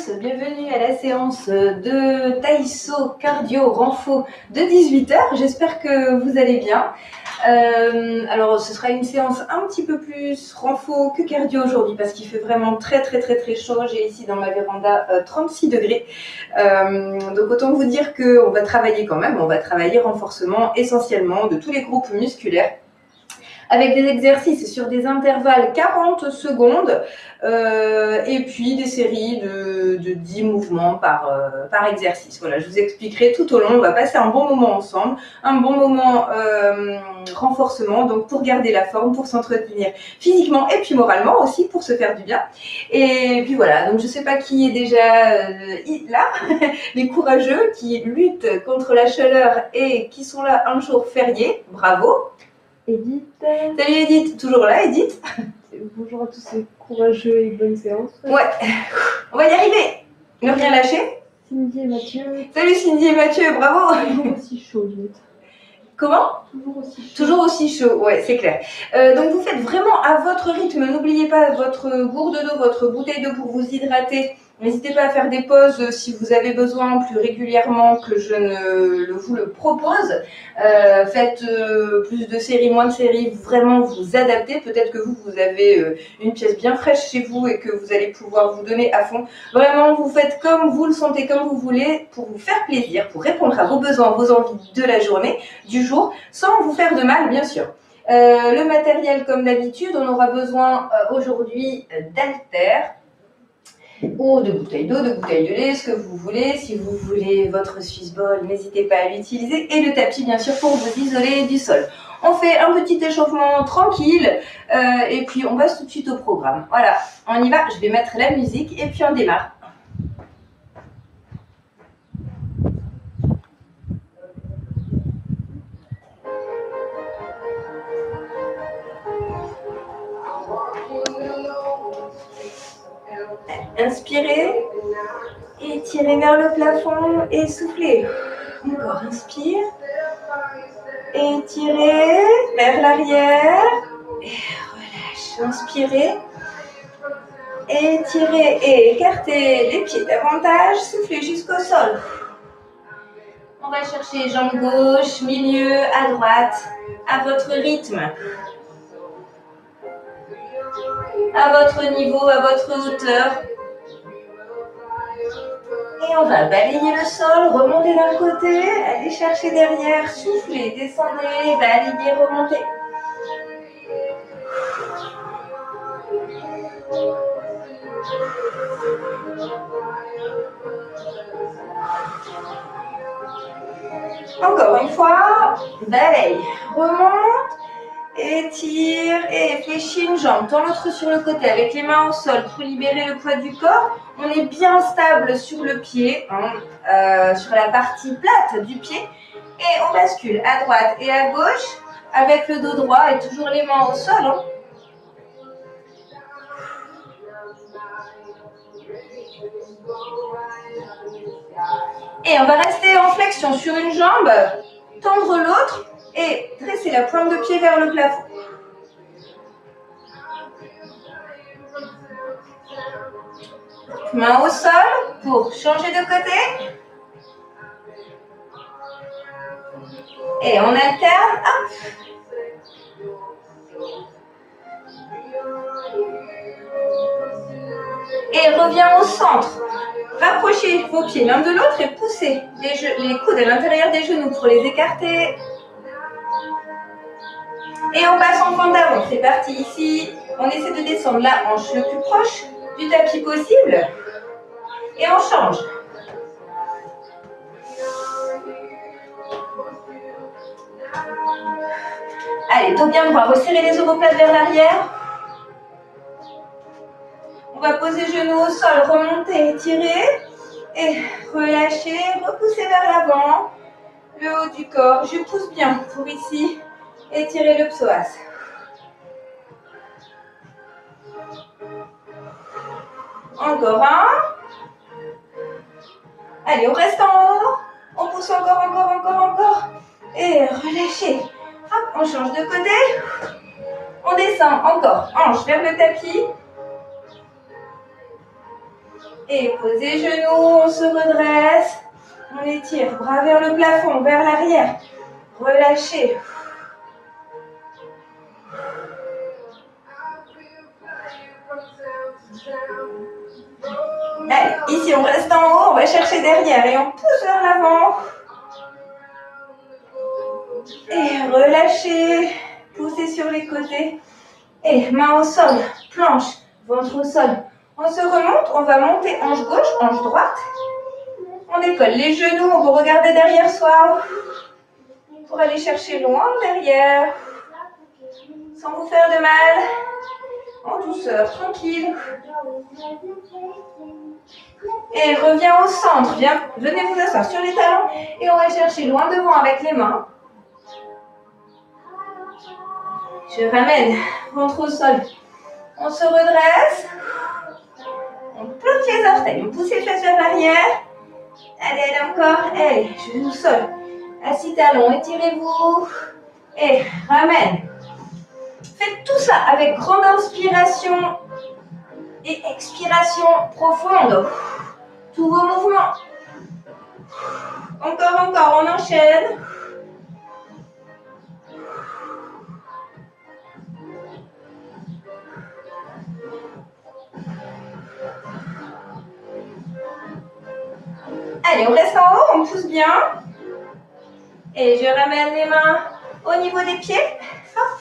tous, bienvenue à la séance de Taiso Cardio Renfo de 18 h. J'espère que vous allez bien. Alors ce sera une séance un petit peu plus renfo que cardio aujourd'hui parce qu'il fait vraiment très chaud. J'ai ici dans ma véranda 36 degrés. Donc autant vous dire qu'on va travailler quand même, on va travailler renforcement essentiellement de tous les groupes musculaires, avec des exercices sur des intervalles 40 secondes et puis des séries de 10 mouvements par exercice. Voilà, je vous expliquerai tout au long. On va passer un bon moment ensemble, un bon moment renforcement, donc pour garder la forme, pour s'entretenir physiquement et puis moralement aussi, pour se faire du bien. Et puis voilà, donc je ne sais pas qui est déjà là, les courageux qui luttent contre la chaleur et qui sont là un jour férié. Bravo. Edith. Salut Edith, toujours là Edith. Bonjour à tous ces courageux et bonne séance. Ouais, on va y arriver. Ne rien lâcher. Cindy et Mathieu. Salut Cindy et Mathieu, bravo. Toujours aussi chaud, Edith. Comment? Toujours aussi chaud. Toujours aussi chaud, ouais, c'est clair. Donc vous faites vraiment à votre rythme. N'oubliez pas votre gourde d'eau, votre bouteille d'eau pour vous hydrater. N'hésitez pas à faire des pauses si vous avez besoin plus régulièrement que je ne vous le propose. Faites plus de séries, moins de séries, vraiment vous adaptez. Peut-être que vous avez une pièce bien fraîche chez vous et que vous allez pouvoir vous donner à fond. Vraiment, vous faites comme vous le sentez, comme vous voulez, pour vous faire plaisir, pour répondre à vos besoins, vos envies de la journée, du jour, sans vous faire de mal, bien sûr. Le matériel, comme d'habitude, on aura besoin aujourd'hui d'haltères, ou de bouteilles d'eau, de bouteilles de lait, ce que vous voulez. Si vous voulez votre Swiss Ball, n'hésitez pas à l'utiliser. Et le tapis, bien sûr, pour vous isoler du sol. On fait un petit échauffement tranquille et puis on passe tout de suite au programme. Voilà, on y va. Je vais mettre la musique et puis on démarre. Inspirez, étirez vers le plafond et soufflez. Encore, inspire, étirez vers l'arrière et relâche. Inspirez, étirez et écartez les pieds davantage, soufflez jusqu'au sol. On va chercher jambe gauche, milieu, à droite, à votre rythme. À votre niveau, à votre hauteur. Et on va balayer le sol, remonter d'un côté, aller chercher derrière, souffler, descendez, balayer, remonter. Encore une fois, balaye, remonte, étire et fléchis une jambe, tends l'autre sur le côté avec les mains au sol pour libérer le poids du corps. On est bien stable sur le pied, sur la partie plate du pied et on bascule à droite et à gauche avec le dos droit et toujours les mains au sol. Et on va rester en flexion sur une jambe, tendre l'autre et dresser la pointe de pied vers le plafond. Main au sol pour changer de côté. Et on alterne. Hop. Et reviens au centre. Rapprochez vos pieds l'un de l'autre et poussez les coudes à l'intérieur des genoux pour les écarter. Et on passe en fente d'avant. C'est parti ici. On essaie de descendre la hanche le plus proche du tapis possible. Et on change. Allez, dos bien droit. Resserrez les omoplates vers l'arrière. On va poser genoux au sol, remonter, étirer. Et relâcher, repousser vers l'avant. Le haut du corps. Je pousse bien pour ici étirer le psoas. Encore un. Allez, on reste en haut. On pousse encore. Et relâchez. Hop, on change de côté. On descend encore. Hanche vers le tapis. Et posez genoux, on se redresse. On étire, bras vers le plafond, vers l'arrière. Relâchez. Allez, ici on reste en haut, on va chercher derrière et on pousse vers l'avant. Et relâchez, poussez sur les côtés. Et main au sol, planche, ventre au sol. On se remonte, on va monter hanche gauche, hanche droite. On décolle les genoux, on va regarder derrière soi. Pour aller chercher loin derrière. Sans vous faire de mal. En douceur, tranquille. Et reviens au centre. Venez vous asseoir sur les talons. Et on va chercher loin devant avec les mains. Je ramène ventre au sol. On se redresse. On bloque les orteils. On pousse les fesses vers l'arrière. Allez, allez encore. Allez, genoux au sol. Assis talons, étirez-vous. Et ramène. Faites tout ça avec grande inspiration et expiration profonde. Tous vos mouvements. Encore, on enchaîne. Allez, on reste en haut, on pousse bien. Et je ramène les mains au niveau des pieds. Hop.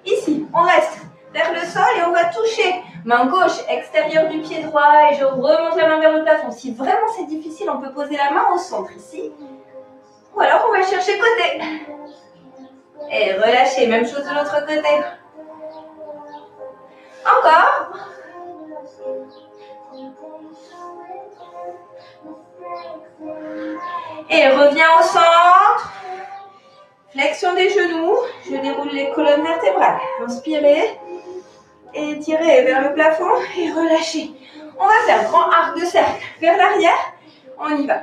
Ici, on reste vers le sol et on va toucher main gauche, extérieure du pied droit. Et je remonte la main vers le plafond. Si vraiment c'est difficile, on peut poser la main au centre ici. Ou alors on va chercher côté. Et relâchez, même chose de l'autre côté. Encore. Et reviens au centre. Flexion des genoux. Je déroule les colonnes vertébrales. Inspirez. Et étirez vers le plafond. Et relâchez. On va faire grand arc de cercle vers l'arrière. On y va.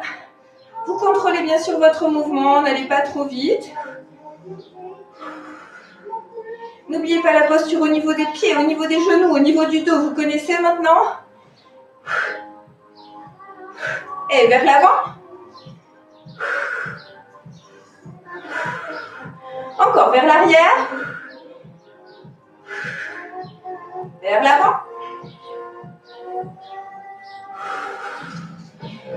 Vous contrôlez bien sûr votre mouvement. N'allez pas trop vite. N'oubliez pas la posture au niveau des pieds, au niveau des genoux, au niveau du dos. Vous connaissez maintenant. Et vers l'avant. Encore vers l'arrière. Vers l'avant.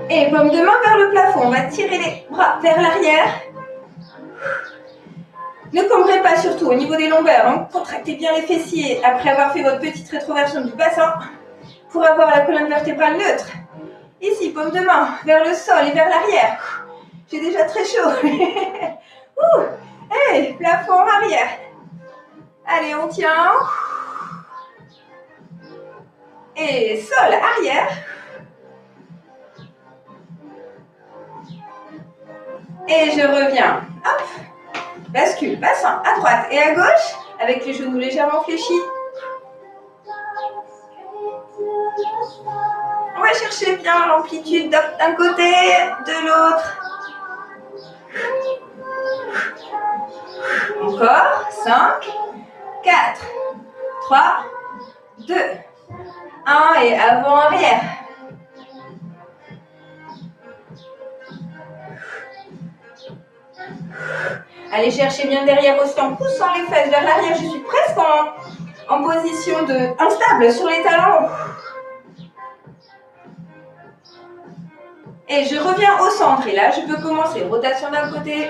Et paume de main vers le plafond. On va tirer les bras vers l'arrière. Ne cambrez pas surtout au niveau des longueurs. Hein. Contractez bien les fessiers après avoir fait votre petite rétroversion du bassin pour avoir la colonne vertébrale neutre. Ici, paume de main vers le sol et vers l'arrière. J'ai déjà très chaud. Hey, plafond arrière. Allez, on tient. Et sol arrière. Et je reviens. Hop. Bascule, bassin à droite et à gauche avec les genoux légèrement fléchis. On va chercher bien l'amplitude d'un côté, de l'autre. Encore. 5, 4, 3, 2, 1 et avant, arrière. Allez chercher bien derrière aussi en poussant les fesses vers l'arrière. Je suis presque en position instable sur les talons. Et je reviens au centre. Et là, je peux commencer. Rotation d'un côté.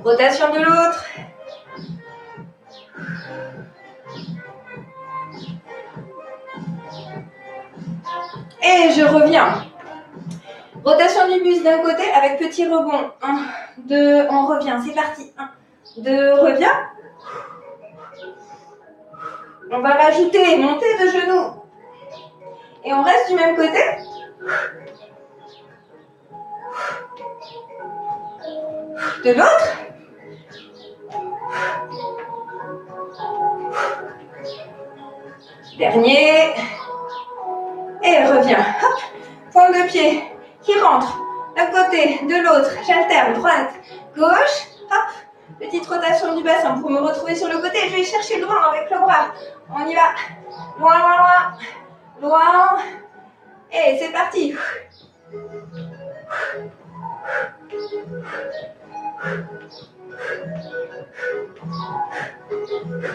Rotation de l'autre. Et je reviens. Rotation du buste d'un côté avec petit rebond. 1, 2, on revient. C'est parti. 1, 2, reviens. On va rajouter montée de genoux. Et on reste du même côté. De l'autre. Dernier. Et reviens. Hop. Pointe de pied qui rentre d'un côté, de l'autre. J'alterne. Droite, gauche. Hop. Petite rotation du bassin pour me retrouver sur le côté. Je vais chercher loin avec le bras. On y va. Loin, loin, loin. Loin. Et c'est parti.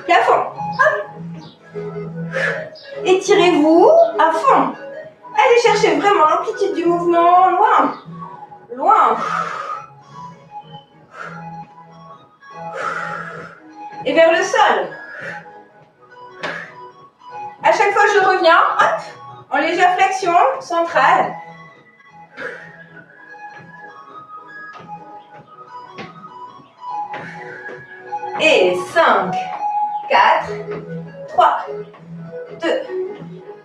Plafond. Hop. Étirez-vous à fond. Allez chercher vraiment l'amplitude du mouvement. Loin. Loin. Et vers le sol. À chaque fois, je reviens, hop, en légère flexion centrale. Et 5, 4, 3, 2,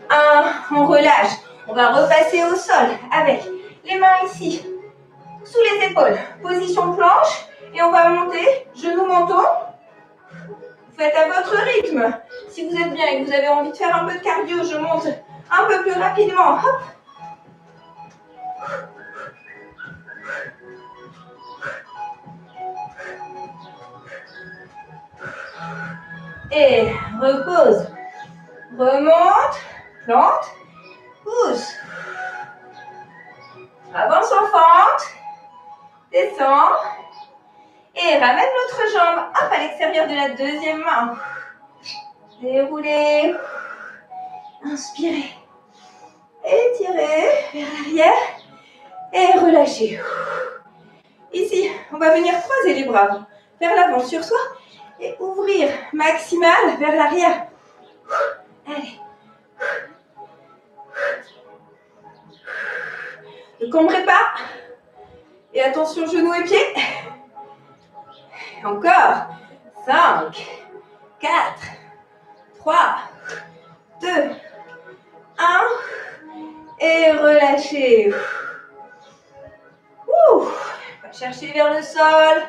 1. On relâche. On va repasser au sol avec les mains ici, sous les épaules. Position planche. Et on va monter, genou, menton. Vous faites à votre rythme. Si vous êtes bien et que vous avez envie de faire un peu de cardio, je monte un peu plus rapidement. Hop. Et repose. Remonte, plante, pousse. Avance en fente. Descend. Et ramène l'autre jambe. Hop, à l'extérieur de la deuxième main. Déroulez. Inspirez. Étirez vers l'arrière. Et relâchez. Ici, on va venir croiser les bras vers l'avant sur soi. Et ouvrir maximal vers l'arrière. Allez. Ne cambrez pas. Et attention, genoux et pieds. Encore. 5, 4, 3, 2, 1. Et relâchez. On va chercher vers le sol.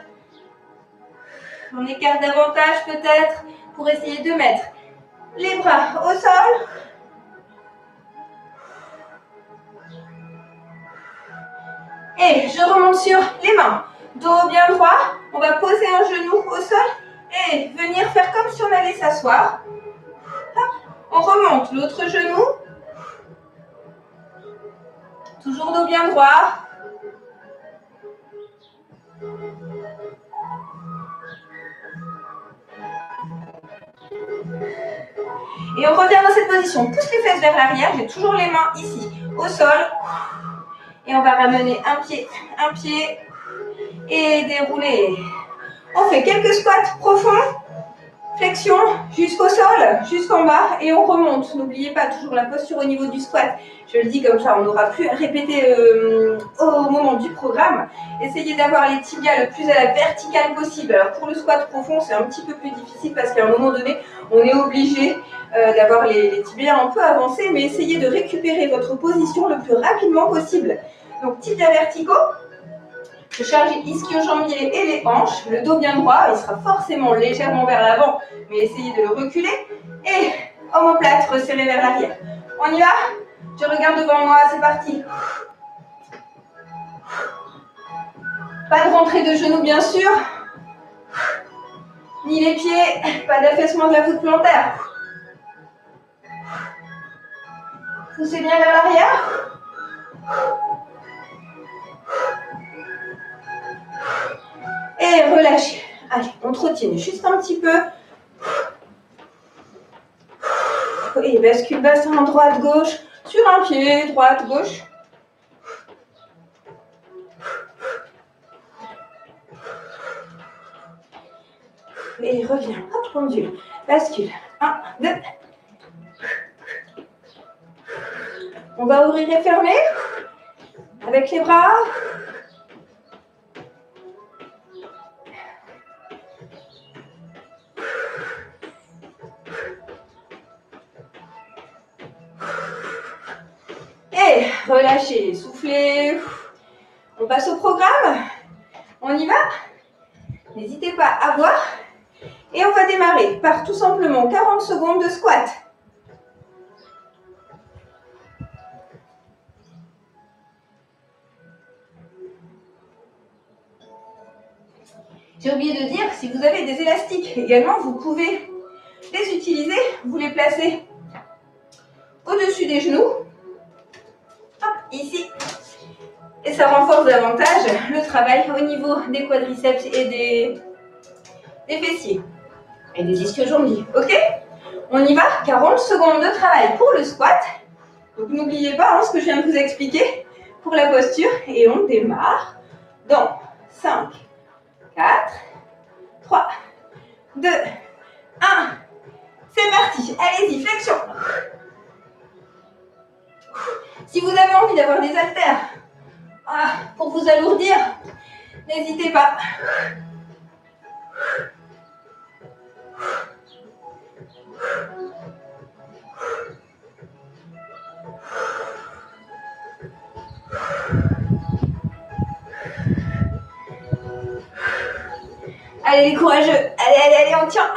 On écarte davantage peut-être pour essayer de mettre les bras au sol. Et je remonte sur les mains. Dos bien droit. On va poser un genou au sol et venir faire comme si on allait s'asseoir. On remonte l'autre genou. Toujours dos bien droit. Et on revient dans cette position. Pousse les fesses vers l'arrière. J'ai toujours les mains ici, au sol. Et on va ramener un pied et dérouler. On fait quelques squats profonds. Flexion jusqu'au sol, jusqu'en bas et on remonte. N'oubliez pas toujours la posture au niveau du squat. Je le dis comme ça, on n'aura plus à répéter au moment du programme. Essayez d'avoir les tibias le plus à la verticale possible. Alors pour le squat profond, c'est un petit peu plus difficile parce qu'à un moment donné, on est obligé d'avoir les tibias un peu avancés, mais essayez de récupérer votre position le plus rapidement possible. Donc tibias verticaux. Je charge ischio-jambier et les hanches, le dos bien droit, il sera forcément légèrement vers l'avant, mais essayez de le reculer. Et omoplate, resserré vers l'arrière. On y va? Je regarde devant moi, c'est parti. Pas de rentrée de genoux bien sûr, ni les pieds, pas d'affaissement de la voûte plantaire. Poussez bien vers l'arrière. Et relâchez. Allez, on trottine juste un petit peu. Et bascule bassin droite-gauche sur un pied, droite-gauche. Et reviens. Hop, pendule. Bascule. 1, 2. On va ouvrir et fermer. Avec les bras. Et relâchez, soufflez. On passe au programme. On y va. N'hésitez pas à voir. Et on va démarrer par tout simplement 40 secondes de squat. J'ai oublié de dire, si vous avez des élastiques également, vous pouvez les utiliser, vous les placez au-dessus des genoux, hop, ici, et ça renforce davantage le travail au niveau des quadriceps et des fessiers et des ischio-jambiers, ok? On y va, 40 secondes de travail pour le squat. Donc n'oubliez pas ce que je viens de vous expliquer pour la posture et on démarre dans 5, 4, 3, 2, 1. C'est parti, allez-y, flexion. Si vous avez envie d'avoir des haltères pour vous alourdir, n'hésitez pas. Allez les courageux, allez, on tient.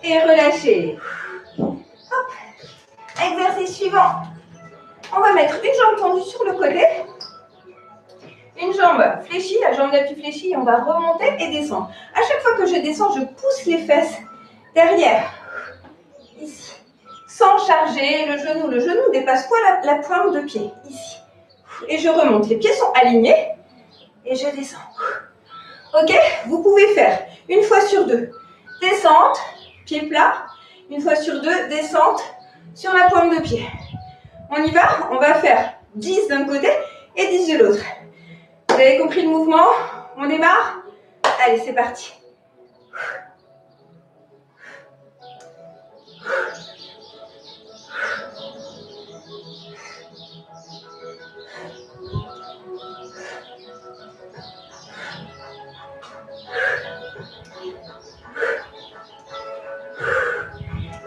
Et relâchez. Hop. Exercice suivant. On va mettre une jambe tendue sur le côté. Une jambe fléchie, la jambe d'appui fléchie, on va remonter et descendre. À chaque fois que je descends, je pousse les fesses derrière. Ici. Sans charger le genou. Le genou dépasse quoi la pointe de pied. Ici. Et je remonte. Les pieds sont alignés. Et je descends. Ok? Vous pouvez faire une fois sur deux. Descente, pied plat. Une fois sur deux, descente sur la pointe de pied. On y va? On va faire 10 d'un côté et 10 de l'autre. Vous avez compris le mouvement? On démarre? Allez, c'est parti.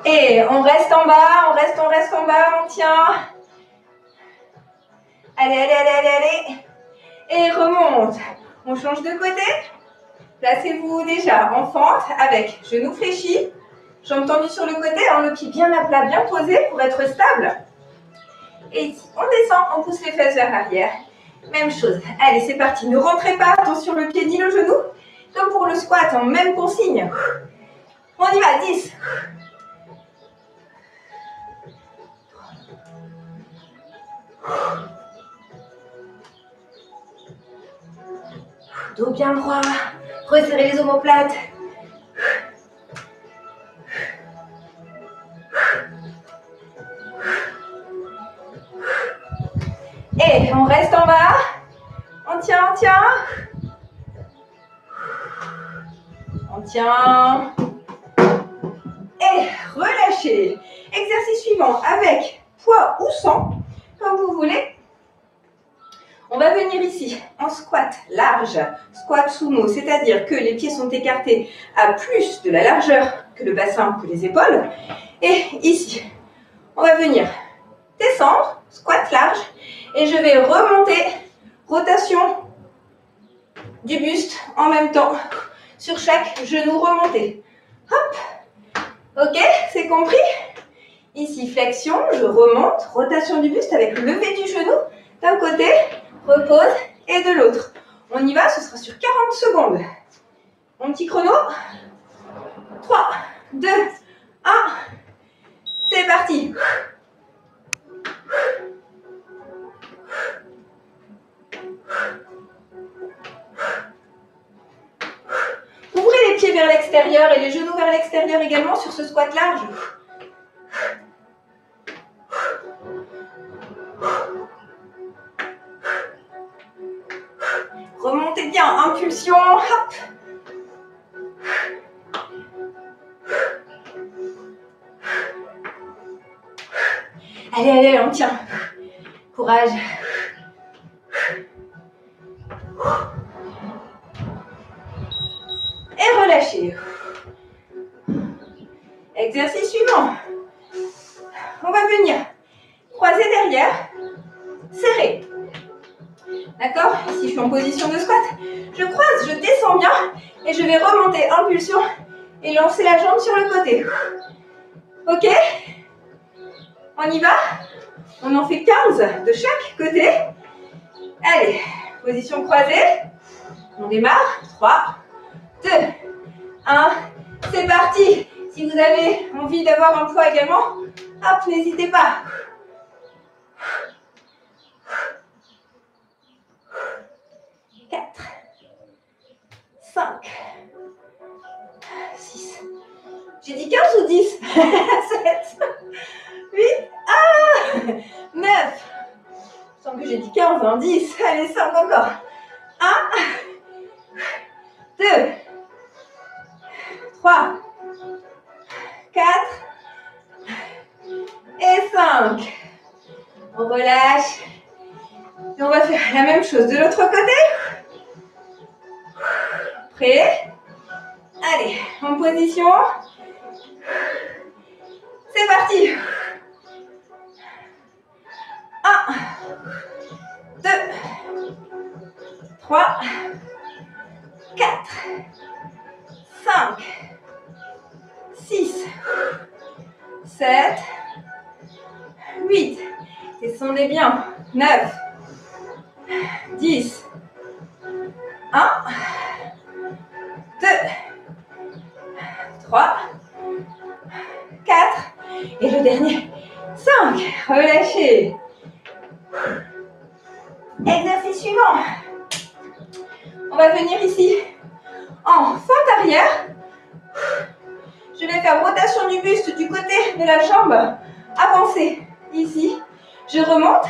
Et on reste en bas, on reste en bas, on tient. Allez. Et remonte. On change de côté. Placez-vous déjà en fente avec genoux fléchis, jambes tendues sur le côté, le pied bien à plat, bien posé pour être stable. Et ici, on descend, on pousse les fesses vers l'arrière. Même chose. Allez, c'est parti. Ne rentrez pas, attention le pied ni le genou. Comme pour le squat, en même consigne. On y va, 10. Dos bien droit. Resserrez les omoplates. Et on reste en bas. On tient. On tient. Et relâchez. Exercice suivant avec poids ou sans, comme vous voulez. On va venir ici en squat large, squat sumo, c'est-à-dire que les pieds sont écartés à plus de la largeur que le bassin, que les épaules. Et ici, on va venir descendre, squat large, et je vais remonter, rotation du buste en même temps sur chaque genou remonté. Hop, ok, c'est compris? Ici, flexion, je remonte, rotation du buste avec levé du genou d'un côté, repose et de l'autre. On y va, ce sera sur 40 secondes. Mon petit chrono. 3, 2, 1. C'est parti. Ouvrez les pieds vers l'extérieur et les genoux vers l'extérieur également sur ce squat large. Remontez bien, impulsion, hop. Allez, on tient. Courage. Et relâchez. Exercice suivant. On va venir croiser derrière, serrer. D'accord? Ici, je suis en position de squat. Je croise, je descends bien et je vais remonter, impulsion et lancer la jambe sur le côté. Ok? On y va? On en fait 15 de chaque côté. Allez, position croisée. On démarre. 3, 2, 1. C'est parti. Si vous avez envie d'avoir un poids également, hop, n'hésitez pas. 4, 5, 6. J'ai dit 15 ou 10? 7, 8, 9. Je sens que j'ai dit 15, hein, 10. Allez, 5 encore. 1, 2, 3, 4 et 5. On relâche. Et on va faire la même chose de l'autre côté. Prêt? Allez, en position. C'est parti. 1, 2, 3, 4, 5, 6, 7, 8. Descendez bien. 9, 10, 1, 2, 3, 4, et le dernier, 5. Relâchez. Exercice suivant. On va venir ici en fente arrière. Je vais faire rotation du buste du côté de la jambe avancée. Ici, je remonte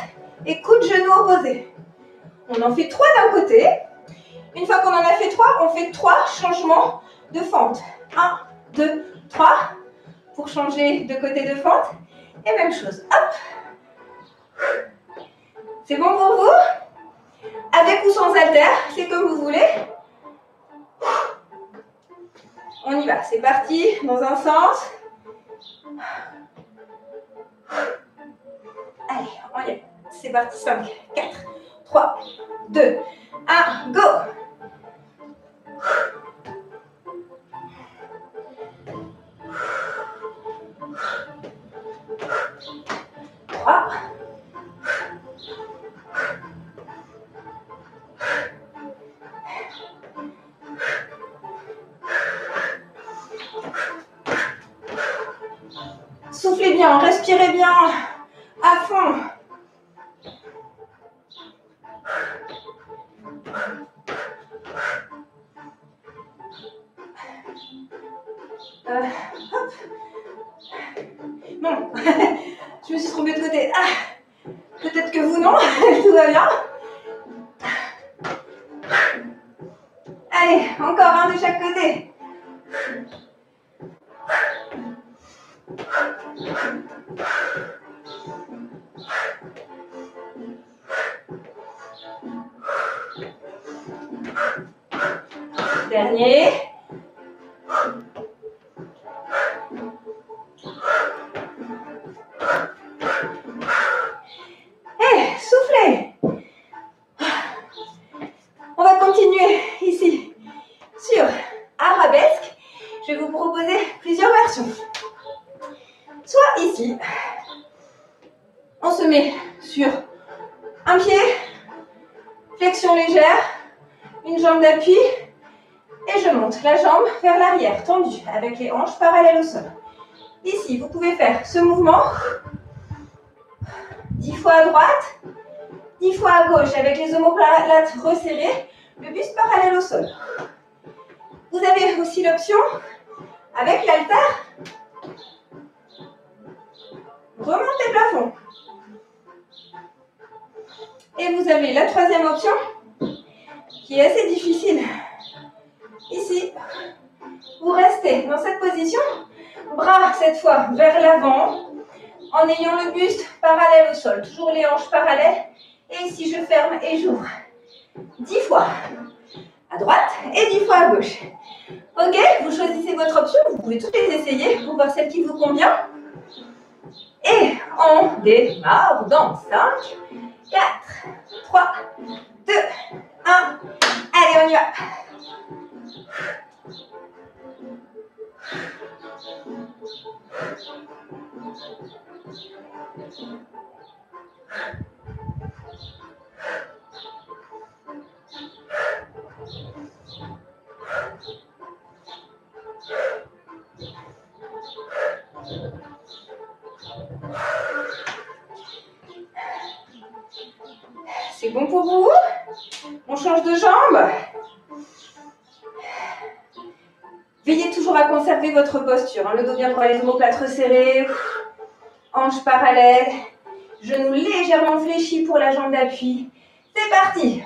et coup de genou opposé. On en fait 3 d'un côté. Une fois qu'on en a fait 3, on fait 3 changements de fente. 1, 2, 3 pour changer de côté de fente. Et même chose. Hop. C'est bon pour vous? Avec ou sans haltère, c'est comme vous voulez. On y va, c'est parti, dans un sens. Allez, on y va. C'est parti, 5, 4, 3, 2, 1, go! 3. Soufflez bien, respirez bien, à fond. Hop. Non, je me suis trompée de côté. Ah, peut-être que vous non, tout va bien. Allez, encore un de chaque côté. Dernier. Et soufflez. On va continuer ici sur arabesque. Je vais vous proposer plusieurs versions. Soit ici, on se met sur un pied, flexion légère, une jambe d'appui, et je monte la jambe vers l'arrière, tendue, avec les hanches parallèles au sol. Ici, vous pouvez faire ce mouvement 10 fois à droite, 10 fois à gauche, avec les omoplates resserrés, le buste parallèle au sol. Vous avez aussi l'option, avec l'haltère, remonter le plafond. Et vous avez la troisième option, qui est assez difficile. Ici, vous restez dans cette position, bras cette fois vers l'avant, en ayant le buste parallèle au sol. Toujours les hanches parallèles. Et ici, je ferme et j'ouvre. 10 fois à droite et 10 fois à gauche. Ok, vous choisissez votre option. Vous pouvez toutes les essayer pour voir celle qui vous convient. Et on démarre dans 5, 4, 3, 2, 1. Allez, on y va. bout. On change de jambe. Veillez toujours à conserver votre posture. Le dos bien droit, les omoplates resserrés. Hanches parallèles. Genoux légèrement fléchis pour la jambe d'appui. C'est parti.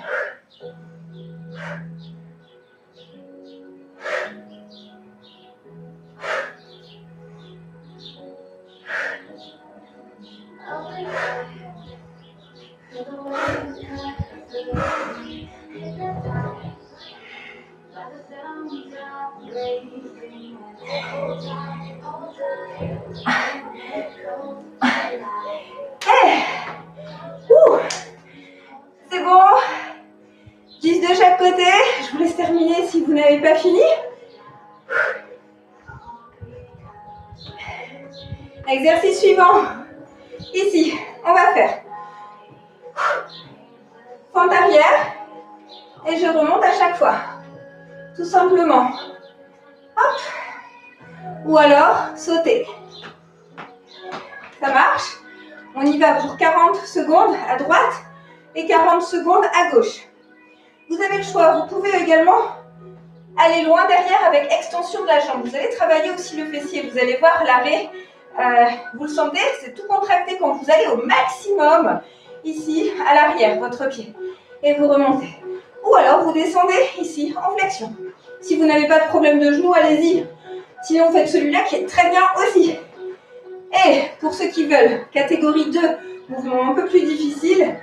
C'est bon. 10 de chaque côté. Je vous laisse terminer si vous n'avez pas fini. Exercice suivant. Ici, on va faire fente arrière et je remonte à chaque fois. Tout simplement. Hop. Ou alors, sauter. Ça marche? On y va pour 40 secondes à droite et 40 secondes à gauche. Vous avez le choix. Vous pouvez également aller loin derrière avec extension de la jambe. Vous allez travailler aussi le fessier. Vous allez voir l'arrêt. Vous le sentez, c'est tout contracté quand vous allez au maximum ici à l'arrière, votre pied. Et vous remontez. Ou alors vous descendez ici en flexion. Si vous n'avez pas de problème de genou, allez-y. Sinon, faites celui-là qui est très bien aussi. Et pour ceux qui veulent, catégorie 2, mouvement un peu plus difficile.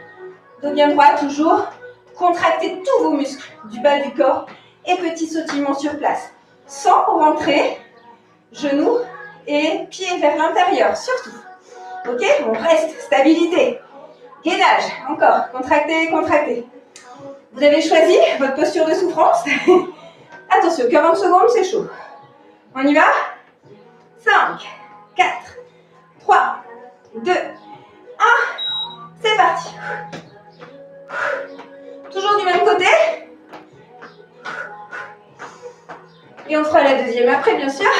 Dos bien droit toujours. Contractez tous vos muscles du bas du corps et petit sautillement sur place. Sans rentrer, genoux et pieds vers l'intérieur, surtout. Ok, on reste, stabilité. Gainage, encore, contractez, contractez. Vous avez choisi votre posture de souffrance. Attention, 40 secondes, c'est chaud. On y va? 5, 4, 3, 2, 1. C'est parti. Toujours du même côté. Et on fera la deuxième après, bien sûr.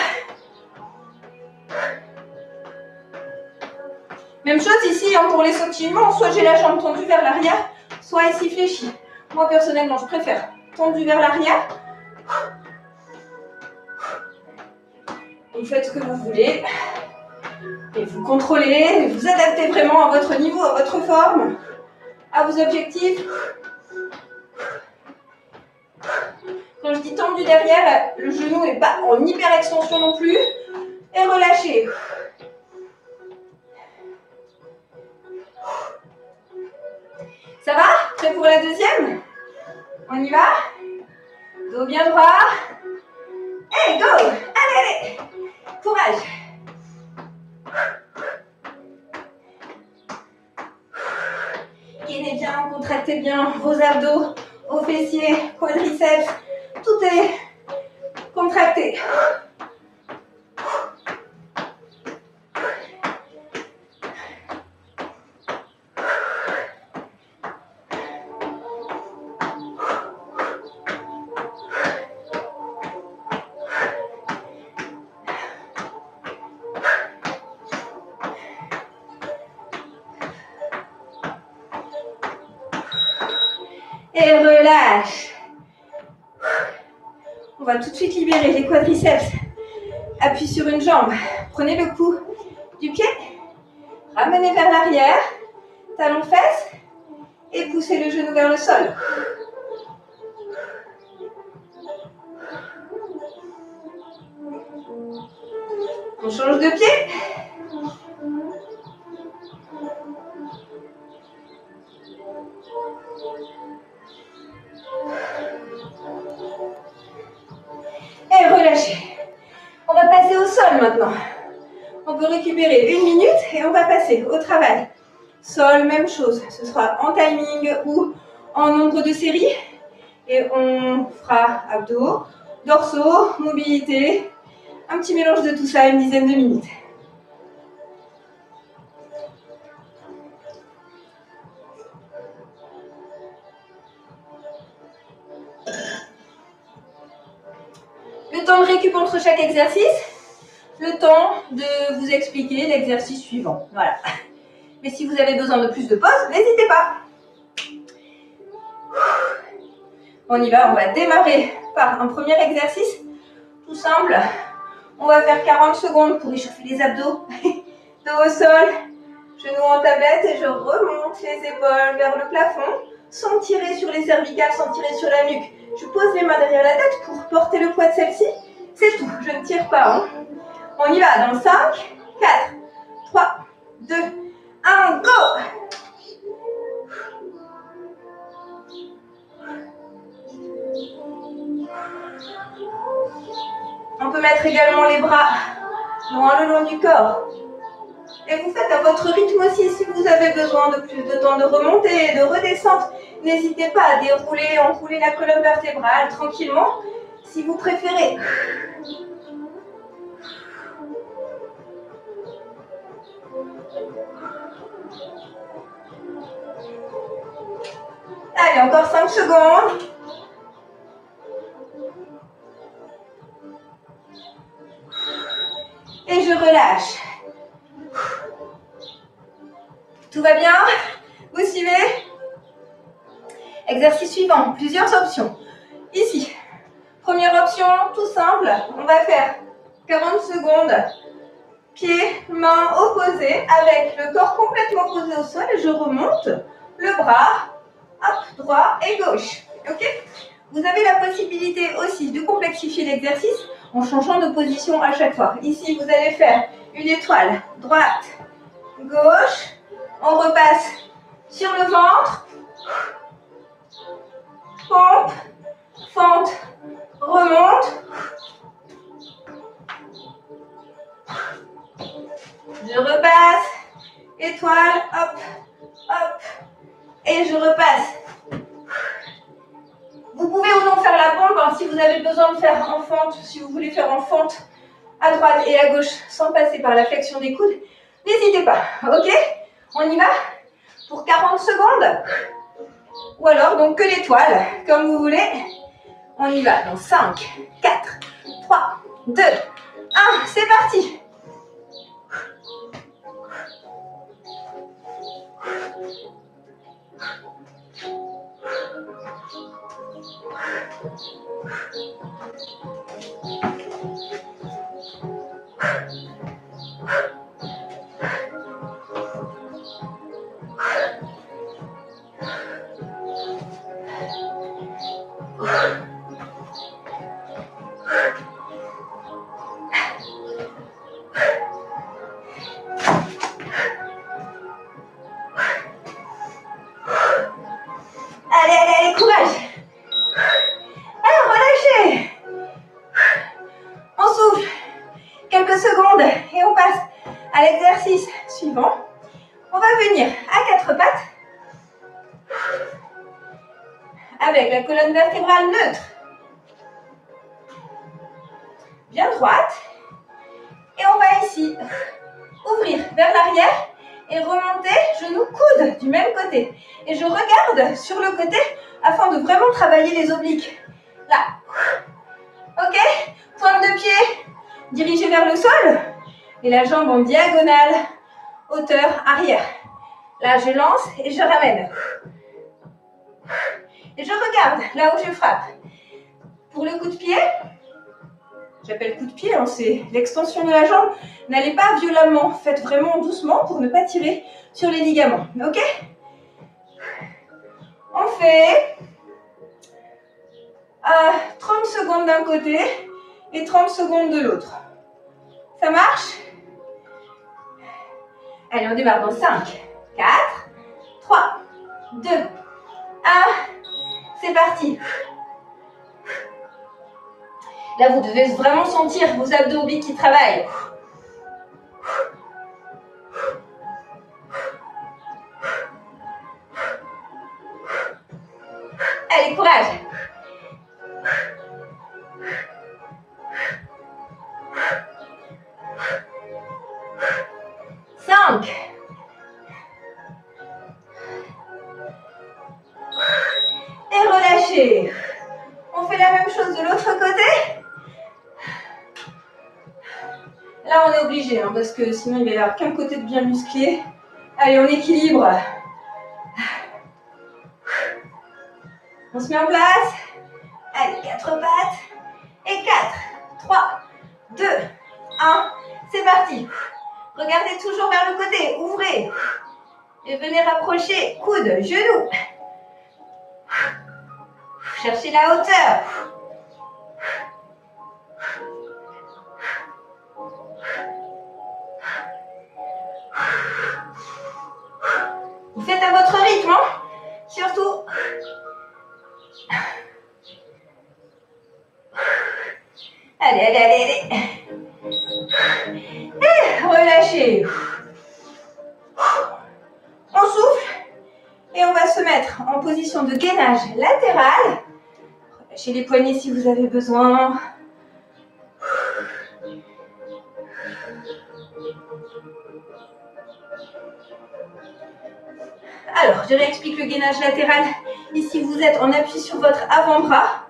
Même chose ici, hein, pour les sautillements, soit j'ai la jambe tendue vers l'arrière, soit ici fléchie. Moi, personnellement, je préfère tendue vers l'arrière. Vous faites ce que vous voulez. Et vous contrôlez, vous adaptez vraiment à votre niveau, à votre forme, à vos objectifs. Quand je dis tendu derrière, le genou n'est pas en hyper extension non plus. Et relâchez. Ça va? Prêt pour la deuxième? On y va? Dos bien droit. Et go! Allez, allez! Courage! Gainez bien, contractez bien vos abdos, vos fessiers, quadriceps. Tout est contracté. Et relâche. On va tout de suite libérer les quadriceps. Appui sur une jambe. Prenez le coup du pied. Ramenez vers l'arrière. Talon fesses. Et poussez le genou vers le sol. On change de pied. Et relâchez. On va passer au sol maintenant. On peut récupérer 1 minute et on va passer au travail. Sol, même chose. Ce sera en timing ou en nombre de séries. Et on fera abdos, dorsaux, mobilité. Un petit mélange de tout ça, une dizaine de minutes. Le temps de récup entre chaque exercice, le temps de vous expliquer l'exercice suivant. Voilà. Mais si vous avez besoin de plus de pause, n'hésitez pas. On y va, on va démarrer par un premier exercice tout simple. On va faire 40 secondes pour échauffer les abdos. Dos au sol, genoux en tablette et je remonte les épaules vers le plafond sans tirer sur les cervicales, sans tirer sur la nuque. Je pose les mains derrière la tête pour porter le poids de celle-ci. C'est tout, je ne tire pas. Hein. On y va dans 5, 4, 3, 2, 1, go! On peut mettre également les bras loin le long du corps. Et vous faites à votre rythme aussi. Si vous avez besoin de plus de temps de remontée et de redescente, n'hésitez pas à dérouler, enrouler la colonne vertébrale tranquillement, si vous préférez. Allez, encore 5 secondes. Et je relâche. Tout va bien? Vous suivez? Exercice suivant, plusieurs options. Ici, première option, tout simple, on va faire 40 secondes, pieds, mains opposés, avec le corps complètement posé au sol, et je remonte le bras, hop, droit et gauche. Ok? Vous avez la possibilité aussi de complexifier l'exercice en changeant de position à chaque fois. Ici, vous allez faire une étoile, droite, gauche, on repasse sur le ventre, pompe, fente, remonte, je repasse, étoile, hop, hop, et je repasse. Vous pouvez ou non faire la pompe, hein, si vous avez besoin de faire en fente, si vous voulez faire en fente à droite et à gauche sans passer par la flexion des coudes, n'hésitez pas, ok? On y va pour 40 secondes. Ou alors, donc que l'étoile, comme vous voulez. On y va dans 5, 4, 3, 2, 1, c'est parti. Allez, allez, allez, courage. Alors, relâchez. On souffle quelques secondes et on passe à l'exercice suivant. On va venir à quatre pattes avec la colonne vertébrale neutre, bien droite. Et on va ici ouvrir vers l'arrière et remonter genoux coudes du même côté. Et je regarde sur le côté afin de vraiment travailler les obliques. Là. Ok? Pointe de pied dirigée vers le sol. Et la jambe en diagonale, hauteur arrière. Là, je lance et je ramène. Et je regarde là où je frappe. Pour le coup de pied, j'appelle coup de pied, hein, c'est l'extension de la jambe. N'allez pas violemment, faites vraiment doucement pour ne pas tirer sur les ligaments. Ok? On fait 30 secondes d'un côté et 30 secondes de l'autre. Ça marche? Allez, on démarre dans 5, 4, 3, 2, 1. C'est parti. Là, vous devez vraiment sentir vos abdos obliques qui travaillent. Allez, courage. Et relâchez. On fait la même chose de l'autre côté. Là, on est obligé, hein, parce que sinon, il va y avoir qu'un côté de bien musclé. Allez, on équilibre. On se met en place. Allez, 4 pattes. Et 4, 3, 2, 1. C'est parti. Regardez toujours vers le côté. Ouvrez. Et venez rapprocher. Coude, genou. Cherchez la hauteur. Vous faites à votre rythme, hein? Surtout. Allez, allez, allez, allez. Et relâchez. On souffle. Et on va se mettre en position de gainage latéral. Relâchez les poignets si vous avez besoin. Alors, je réexplique le gainage latéral. Ici, vous êtes en appui sur votre avant-bras.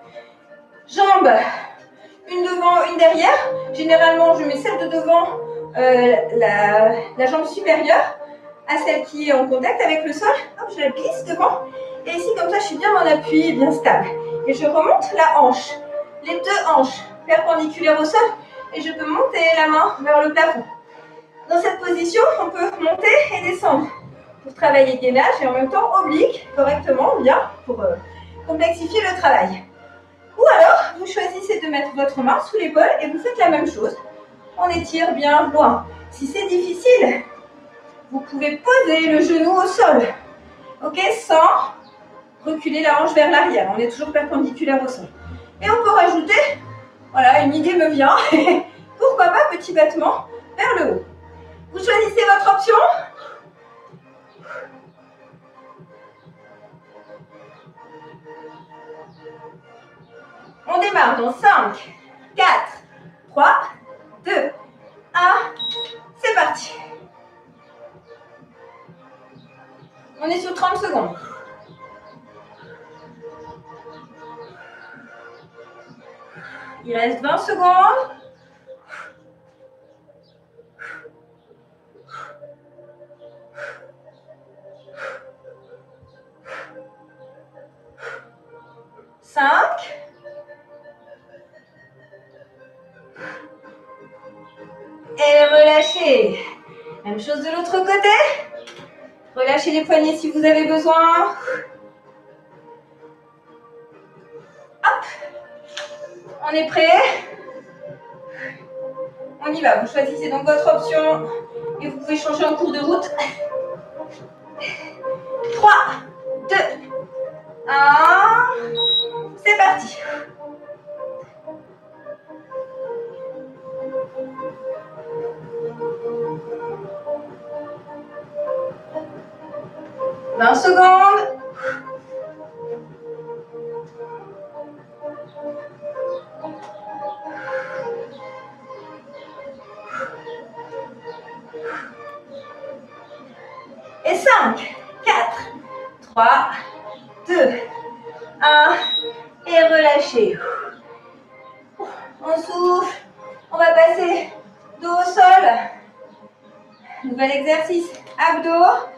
Jambes, une devant, une derrière. Généralement, je mets celle de devant, la jambe supérieure, à celle qui est en contact avec le sol. Hop, je la glisse devant. Et ici, comme ça, je suis bien en appui et bien stable. Et je remonte la hanche. Les deux hanches perpendiculaires au sol. Et je peux monter la main vers le plafond. Dans cette position, on peut monter et descendre pour travailler gainage et en même temps oblique correctement, bien, pour complexifier le travail. Ou alors, vous choisissez de mettre votre main sous l'épaule et vous faites la même chose. On étire bien loin. Si c'est difficile, vous pouvez poser le genou au sol, ok, sans reculer la hanche vers l'arrière. On est toujours perpendiculaire au sol. Et on peut rajouter, voilà, une idée me vient, pourquoi pas petit battement vers le haut. Vous choisissez votre option. On démarre dans 5, 4, 3, 2, 1. C'est parti. On est sur 30 secondes. Il reste 20 secondes. Et relâchez. Même chose de l'autre côté. Relâchez les poignets si vous avez besoin. Hop. On est prêt. On y va. Vous choisissez donc votre option et vous pouvez changer en cours de route. 3, 2, 1. C'est parti. « 20 secondes. Et 5, 4, 3, 2, 1. Et relâchez. On souffle. On va passer dos au sol. Nouvel exercice. Abdos.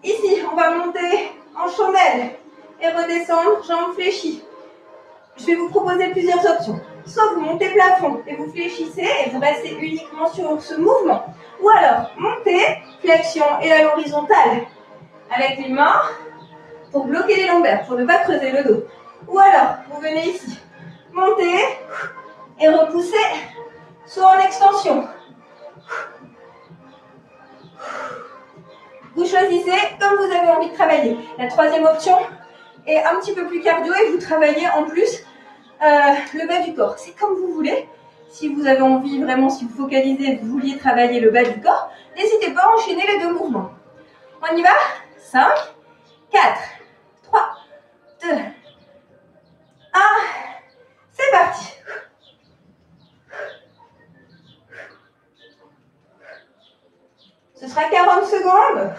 Ici, on va monter en chandelle et redescendre, jambes fléchies. Je vais vous proposer plusieurs options. Soit vous montez plafond et vous fléchissez et vous restez uniquement sur ce mouvement. Ou alors, montez, flexion et à l'horizontale avec les mains pour bloquer les lombaires, pour ne pas creuser le dos. Ou alors, vous venez ici, montez et repoussez, soit en extension. Vous choisissez comme vous avez envie de travailler. La troisième option est un petit peu plus cardio et vous travaillez en plus le bas du corps. C'est comme vous voulez. Si vous avez envie vraiment, si vous focalisez, vous vouliez travailler le bas du corps, n'hésitez pas à enchaîner les deux mouvements. On y va? 5, 4, 3, 2, 1. C'est parti. Ce sera 40 secondes.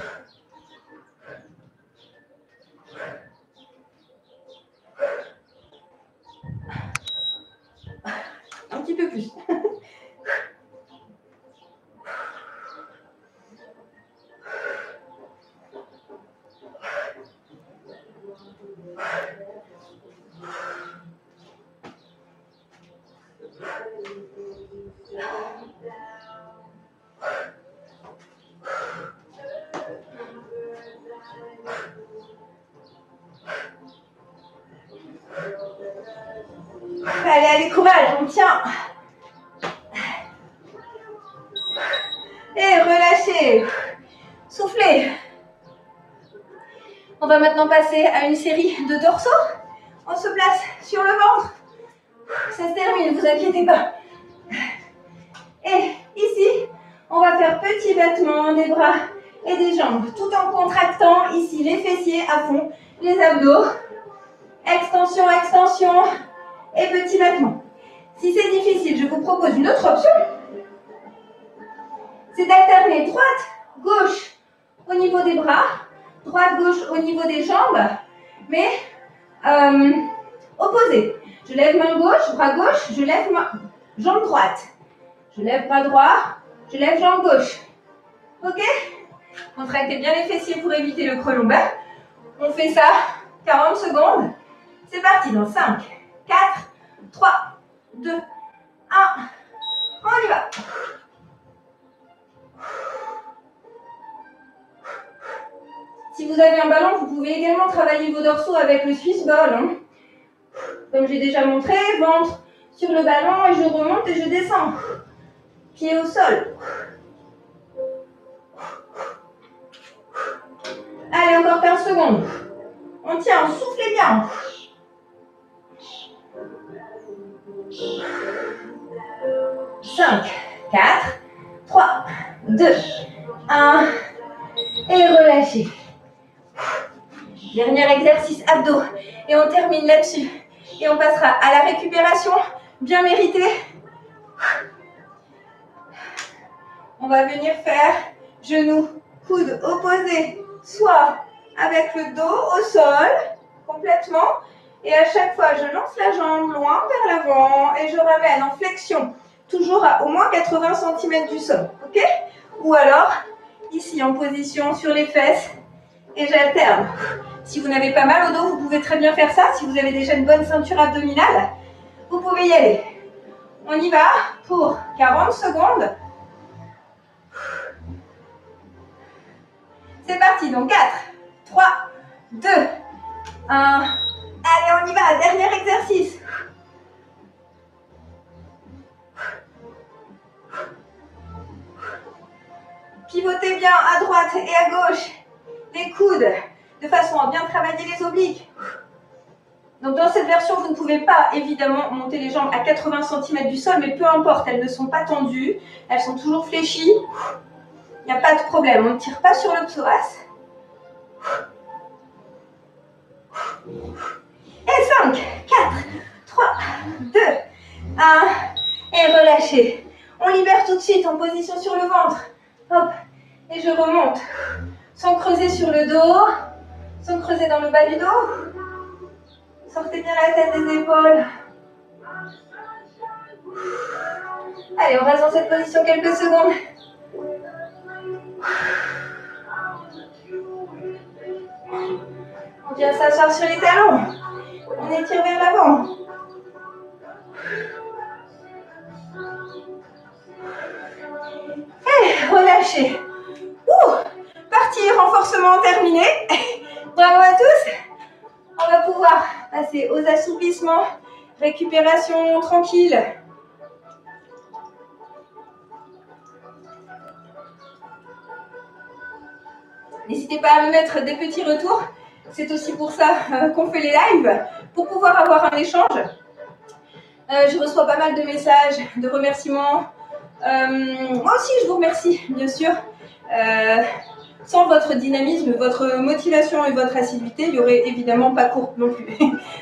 Un petit peu plus. Allez, allez, courage, on tient. Et relâchez. Soufflez. On va maintenant passer à une série de dorsaux. On se place sur le ventre. Ça se termine, ne vous inquiétez pas. Et ici, on va faire petit battement des bras et des jambes, tout en contractant ici les fessiers à fond, les abdos. Extension, extension et petit battement. Si c'est difficile, je vous propose une autre option. C'est d'alterner droite, gauche au niveau des bras, droite, gauche au niveau des jambes, mais opposé. Je lève main gauche, bras gauche, je lève jambe droite. Je lève bras droit, je lève jambe gauche. Ok? Contractez bien les fessiers pour éviter le creux lombaire. On fait ça 40 secondes. C'est parti dans 5, 4, 3, 2, 1. On y va. Si vous avez un ballon, vous pouvez également travailler vos dorsaux avec le Swiss ball. Hein. Comme j'ai déjà montré, ventre sur le ballon et je remonte et je descends. Pied au sol. Allez, encore 15 secondes. On tient, soufflez bien. 5, 4, 3, 2, 1. Et relâchez. Dernier exercice abdos. Et on termine là-dessus. Et on passera à la récupération bien méritée. On va venir faire genoux, coudes opposés, soit avec le dos au sol, complètement. Et à chaque fois, je lance la jambe loin vers l'avant et je ramène en flexion, toujours à au moins 80 cm du sol. Ok? Ou alors, ici en position sur les fesses et j'alterne. Si vous n'avez pas mal au dos, vous pouvez très bien faire ça. Si vous avez déjà une bonne ceinture abdominale, vous pouvez y aller. On y va pour 40 secondes. C'est parti, donc 4, 3, 2, 1. Allez, on y va, dernier exercice. Pivotez bien à droite et à gauche les coudes de façon à bien travailler les obliques. Donc dans cette version, vous ne pouvez pas évidemment monter les jambes à 80 cm du sol, mais peu importe, elles ne sont pas tendues, elles sont toujours fléchies. Il n'y a pas de problème, on ne tire pas sur le psoas. Et 5, 4, 3, 2, 1. Et relâchez. On libère tout de suite en position sur le ventre. Hop. Et je remonte. Sans creuser sur le dos. Sans creuser dans le bas du dos. Sortez bien la tête des épaules. Allez, on reste dans cette position quelques secondes. On vient s'asseoir sur les talons. On étire vers l'avant. Et relâchez. Partie renforcement terminé. Bravo à tous. On va pouvoir passer aux assouplissements. Récupération tranquille. N'hésitez pas à me mettre des petits retours. C'est aussi pour ça qu'on fait les lives, pour pouvoir avoir un échange. Je reçois pas mal de messages, de remerciements. Moi aussi, je vous remercie, bien sûr. Sans votre dynamisme, votre motivation et votre assiduité, il n'y aurait évidemment pas cours non plus.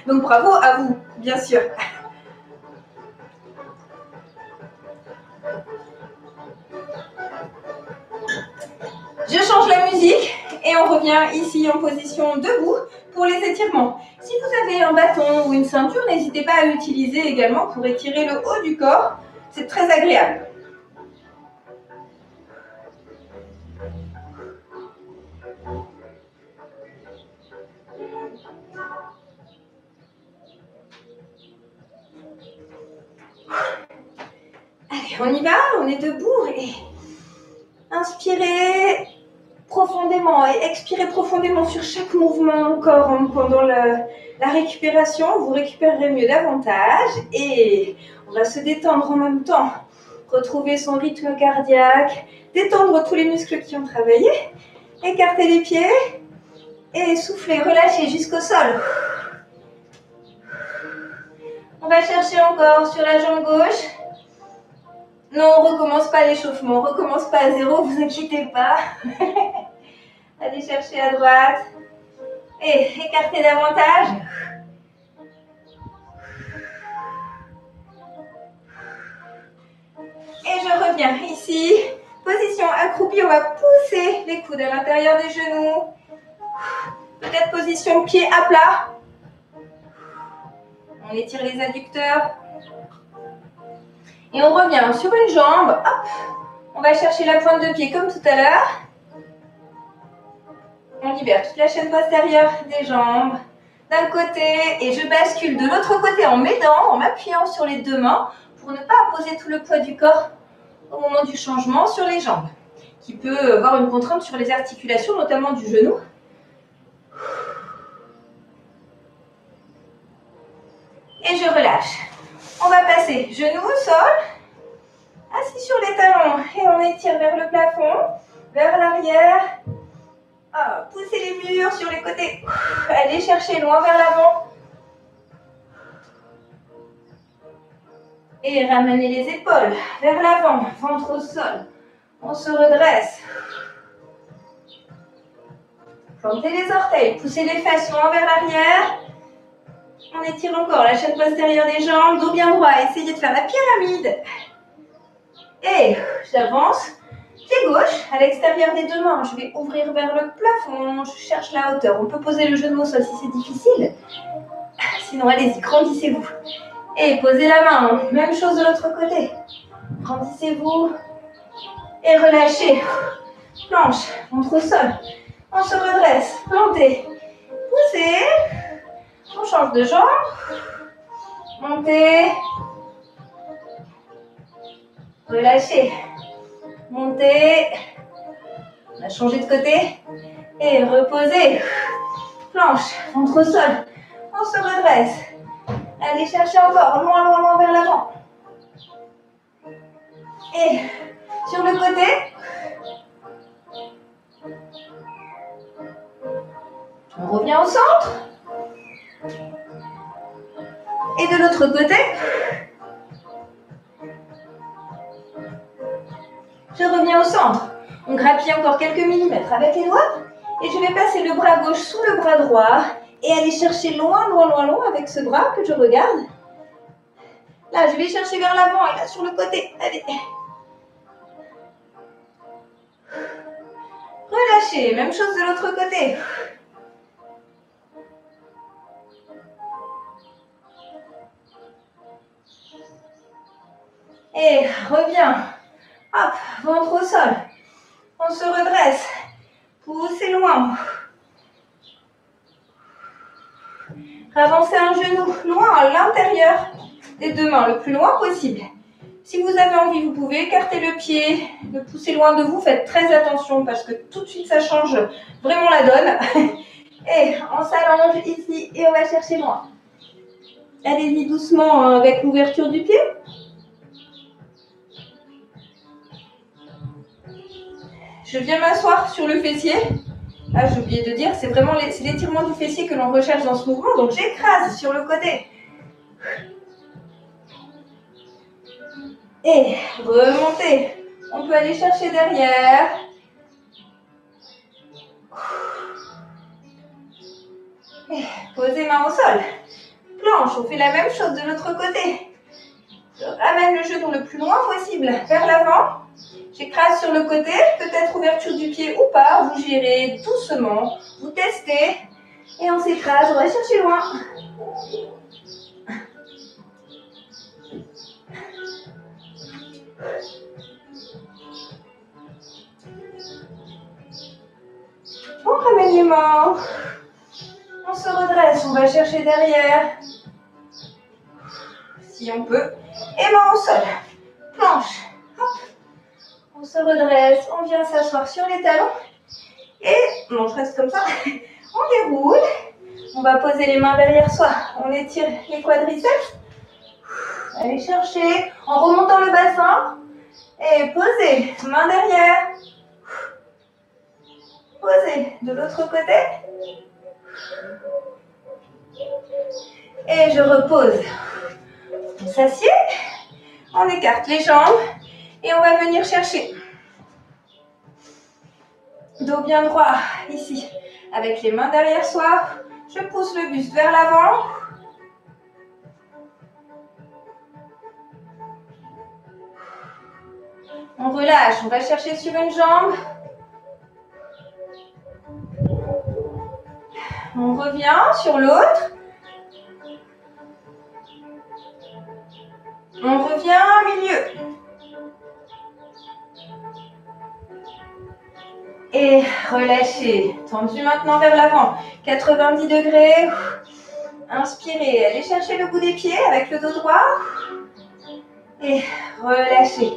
Donc bravo à vous, bien sûr. Je change la musique et on revient ici en position debout pour les étirements. Si vous avez un bâton ou une ceinture, n'hésitez pas à l'utiliser également pour étirer le haut du corps. C'est très agréable. Allez, on y va, on est debout et inspirez profondément et expirez profondément sur chaque mouvement encore pendant la récupération, vous récupérerez mieux davantage et on va se détendre en même temps. Retrouver son rythme cardiaque, détendre tous les muscles qui ont travaillé, écarter les pieds et souffler, relâcher jusqu'au sol. On va chercher encore sur la jambe gauche. Non, on ne recommence pas l'échauffement, on ne recommence pas à zéro, vous inquiétez pas. Allez chercher à droite et écarter davantage. Et je reviens ici. Position accroupie, on va pousser les coudes à l'intérieur des genoux. Peut-être position pied à plat. On étire les adducteurs. Et on revient sur une jambe. Hop. On va chercher la pointe de pied comme tout à l'heure. On libère toute la chaîne postérieure des jambes d'un côté et je bascule de l'autre côté en m'aidant, en m'appuyant sur les deux mains pour ne pas poser tout le poids du corps au moment du changement sur les jambes, qui peut avoir une contrainte sur les articulations, notamment du genou. Et je relâche. On va passer genou au sol, assis sur les talons et on étire vers le plafond, vers l'arrière. Poussez les murs sur les côtés. Allez chercher loin vers l'avant. Et ramenez les épaules vers l'avant, ventre au sol. On se redresse. Plantez les orteils, poussez les fesses loin vers l'arrière. On étire encore la chaîne postérieure des jambes, dos bien droit. Essayez de faire la pyramide. Et j'avance. Pied gauche, à l'extérieur des deux mains, je vais ouvrir vers le plafond, je cherche la hauteur. On peut poser le genou au sol si c'est difficile. Sinon, allez-y, grandissez-vous. Et posez la main, même chose de l'autre côté. Grandissez-vous et relâchez. Planche, ventre au sol. On se redresse, plantez. Poussez. On change de jambe. Montez. Relâchez. Montez, on a changé de côté et reposez. Planche, ventre au sol, on se redresse. Allez chercher encore, loin, loin, loin vers l'avant. Et sur le côté, on revient au centre. Et de l'autre côté, je reviens au centre. On grappille encore quelques millimètres avec les doigts. Et je vais passer le bras gauche sous le bras droit. Et aller chercher loin, loin, loin, loin avec ce bras que je regarde. Là, je vais chercher vers l'avant et là sur le côté. Allez. Relâchez. Même chose de l'autre côté. Et reviens. Hop, ventre au sol. On se redresse. Poussez loin. Avancez un genou loin à l'intérieur des deux mains, le plus loin possible. Si vous avez envie, vous pouvez écarter le pied, le pousser loin de vous. Faites très attention parce que tout de suite, ça change vraiment la donne. Et on s'allonge ici et on va chercher loin. Allez-y doucement avec l'ouverture du pied. Je viens m'asseoir sur le fessier. Ah, j'ai oublié de dire, c'est vraiment l'étirement du fessier que l'on recherche dans ce mouvement. Donc, j'écrase sur le côté. Et remontez. On peut aller chercher derrière. Et posez main au sol. Planche, on fait la même chose de l'autre côté. Je ramène le genou le plus loin possible vers l'avant. J'écrase sur le côté, peut-être ouverture du pied ou pas. Vous gérez doucement, vous testez. Et on s'écrase, on va chercher loin. On ramène les mains. On se redresse, on va chercher derrière. Si on peut. Et main au sol. Planche. Hop. On se redresse, on vient s'asseoir sur les talons. Et, non, je reste comme ça. On déroule. On va poser les mains derrière soi. On étire les quadriceps. Allez chercher en remontant le bassin. Et posez, main derrière. Posez de l'autre côté. Et je repose. On s'assied. On écarte les jambes. Et on va venir chercher. Dos bien droit, ici. Avec les mains derrière soi. Je pousse le buste vers l'avant. On relâche, on va chercher sur une jambe. On revient sur l'autre. On revient au milieu. Et relâchez. Tendu maintenant vers l'avant. 90 degrés. Inspirez. Allez chercher le bout des pieds avec le dos droit. Et relâchez.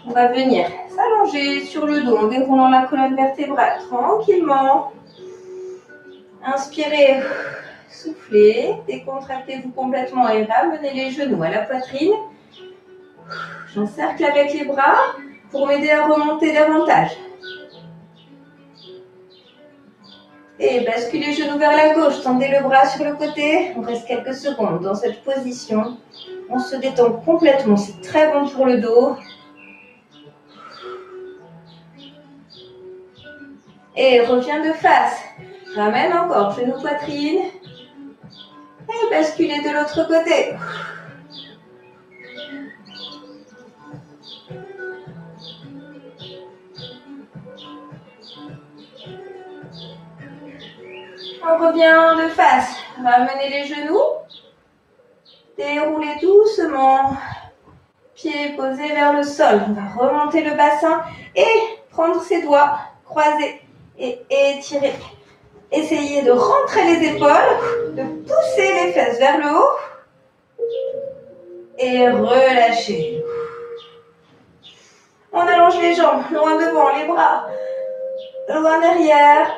On va venir s'allonger sur le dos en déroulant la colonne vertébrale tranquillement. Inspirez. Soufflez. Décontractez-vous complètement et ramenez les genoux à la poitrine. J'encercle avec les bras pour m'aider à remonter davantage. Et basculez les genoux vers la gauche, tendez le bras sur le côté. On reste quelques secondes dans cette position. On se détend complètement, c'est très bon pour le dos. Et reviens de face. Ramène encore, genou poitrine. Et basculez de l'autre côté. On revient de face. Ramenez les genoux. Déroulez doucement. Pieds posés vers le sol. On va remonter le bassin et prendre ses doigts croisés et étirer. Essayez de rentrer les épaules, de pousser les fesses vers le haut et relâcher. On allonge les jambes, loin devant, les bras, loin derrière.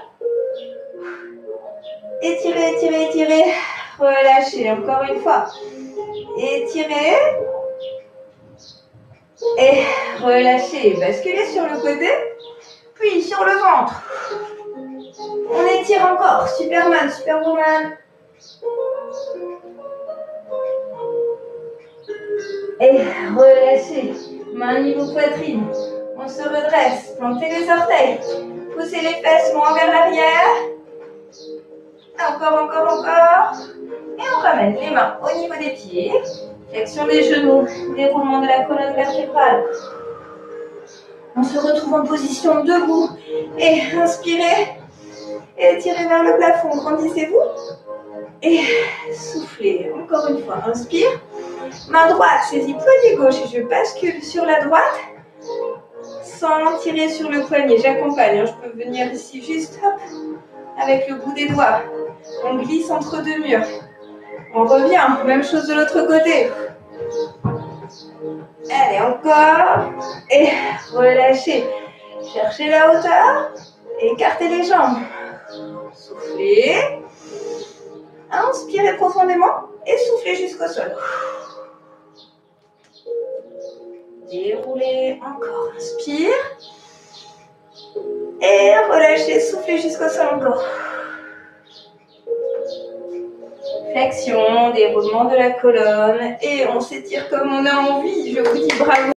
Étirez, étirez, étirez. Relâchez encore une fois. Étirez. Et relâchez. Basculez sur le côté. Puis sur le ventre. On étire encore. Superman, Superwoman. Et relâchez. Main niveau poitrine. On se redresse. Plantez les orteils. Poussez les fesses loin vers l'arrière. Encore, encore, encore. Et on ramène les mains au niveau des pieds. Flexion des genoux. Déroulement de la colonne vertébrale. On se retrouve en position debout. Et inspirez. Et tirez vers le plafond. Grandissez-vous. Et soufflez. Encore une fois. Inspire. Main droite. Saisis poignet gauche. Et je bascule sur la droite. Sans tirer sur le poignet. J'accompagne. Je peux venir ici juste. Hop. Avec le bout des doigts. On glisse entre deux murs. On revient. Même chose de l'autre côté. Allez, encore. Et relâchez. Cherchez la hauteur. Écartez les jambes. Soufflez. Inspirez profondément. Et soufflez jusqu'au sol. Déroulez. Encore. Inspire. Et relâchez. Soufflez jusqu'au sol encore. Flexion, déroulement de la colonne. Et on s'étire comme on a envie. Je vous dis bravo.